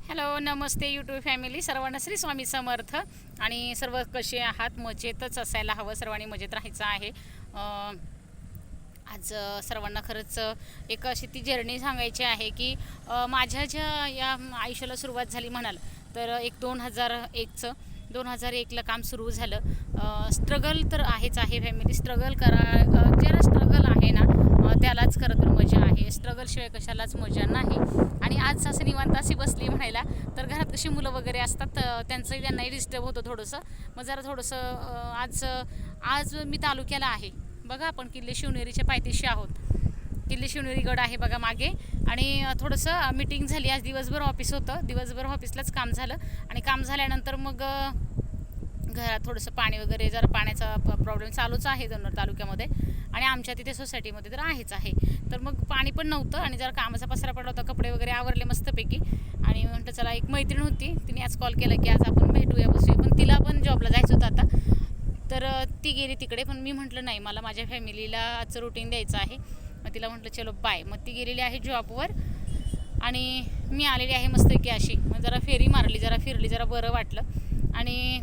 Hello नमस्ते YouTube family. सर्वांना श्री स्वामी समर्थ. आणि सर्व कसे आहात? मजेतच असायला हवं, सर्वांनी मजेत राहायचं आहे. आज सर्वांना खरंच एक अशी ती जर्नी सांगायची आहे की माझ्या ज्या या आयुष्याला सुरुवात झाली म्हणाल तर 2001ला काम सुरू झालं. स्ट्रगल तर आहेच आहे फॅमिली. स्ट्रगल करा, ज्याला स्ट्रगल आहे ना त्यालाच खरं तर मजा आहे. स्ट्रगलशिवाय कशालाच मजा नाही. आणि आज असं निवांत अशी बसली म्हणायला तर घरात कशी मुलं वगैरे असतात, त्यांनाही डिस्टर्ब होतं थोडंसं. मग जरा थोडंसं आज मी तालुक्याला आहे बघा. आपण किल्ले शिवनेरीच्या पायथ्याशी आहोत. किल्ले शिवनेरी गड आहे बघा मागे. आणि थोडंसं मीटिंग झाली आज. दिवसभर ऑफिस होतं, दिवसभर ऑफिसलाच काम झालं. आणि काम झाल्यानंतर मग घरात थोडंसं पाणी वगैरे, जरा पाण्याचा प्रॉब्लेम चालूच आहे जुन्नर तालुक्यामध्ये. आणि आमच्या तिथे सोसायटीमध्ये तर आहेच आहे. तर मग पाणी पण नव्हतं आणि जरा कामाचा पसरा पडला होता. कपडे वगैरे आवरले मस्तपैकी. आणि म्हटलं चला, एक मैत्रीण होती, तिने आज कॉल केला की आज आपण भेटूया, बसूया. पण तिला पण जॉबला जायचं होतं आता. तर ती गेली तिकडे. पण मी म्हटलं नाही, मला माझ्या फॅमिलीला आजचं रुटीन द्यायचं आहे. मग तिला म्हटलं चलो बाय. मग ती गेलेली आहे जॉबवर आणि मी आलेली आहे मस्तपैकी अशी. मग जरा फेरी मारली, जरा फिरली, जरा बरं वाटलं. आणि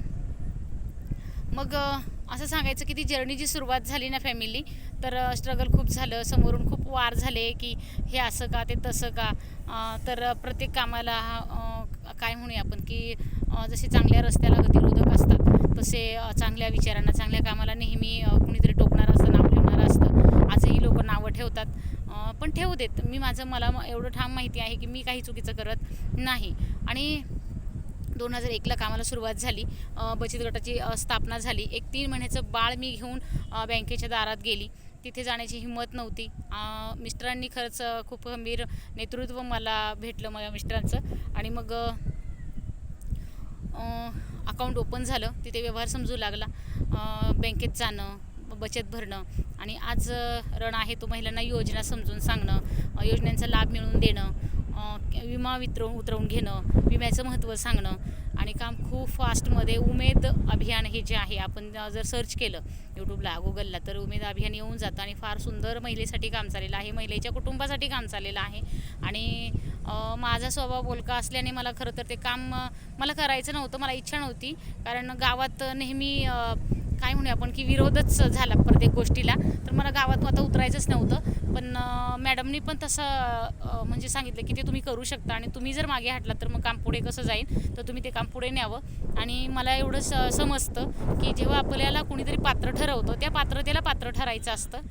मग असं सांगायचं की ती जर्नी जी सुरुवात झाली ना फॅमिली, तर स्ट्रगल खूप झालं. समोरून खूप वार झाले की हे असं का, ते तसं का. तर प्रत्येक कामाला काय म्हणूया आपण की जसे चांगल्या रस्त्याला गतिरोधक असतात तसे चांगल्या विचारांना, चांगल्या कामाला नेहमी कुणीतरी टोकणारं असतं, नाव ठेवणारं असतं. आजही लोक नावं ठेवतात, पण ठेवू देत. मला एवढं ठाम माहिती आहे की मी काही चुकीचं करत नाही. आणि 2001ला कामाला सुरुवात झाली. बचत गटाची स्थापना झाली. एक 3 महिन्याचं बाळ मी घेऊन बँकेच्या दारात गेली. तिथे जाण्याची हिंमत नव्हती. मिस्टरांनी खरंच खूप गंभीर नेतृत्व मला भेटलं माझ्या मिस्टरांचं. आणि मग अकाउंट ओपन झालं. तिथे व्यवहार समजू लागला. बँकेत जाणं, बचत भरणं. आणि आज रण आहे तो महिलांना योजना समजून सांगणं, योजनांचा लाभ मिळवून देणं, विमा उतरवून घेणं, विम्याचं महत्त्व सांगणं. आणि काम खूप फास्टमध्ये. उमेद अभियान हे जे आहे, आपण जर सर्च केलं यूट्यूबला, गुगलला, तर उमेद अभियान येऊन जातं. आणि फार सुंदर महिलेसाठी काम चाललेलं आहे, महिलेच्या कुटुंबासाठी काम चाललेलं आहे. आणि माझा स्वभाव बोलका असल्याने मला खरं तर ते काम मला करायचं नव्हतं, मला इच्छा नव्हती. कारण गावात नेहमी काय म्हणूया आपण की विरोधच झाला प्रत्येक गोष्टीला. तर मला गावात आता उतरायचंच नव्हतं. पण मॅडमनी पण तसं म्हणजे सांगितलं की ते तुम्ही करू शकता. आणि तुम्ही जर मागे हटलात तर मग काम पुढे कसं जाईल, तर तुम्ही ते काम पुढे न्यावं. आणि मला एवढं समजतं की जेव्हा आपल्याला कुणीतरी पात्र ठरवतं, त्या पात्रतेला पात्र ठरायचं असतं.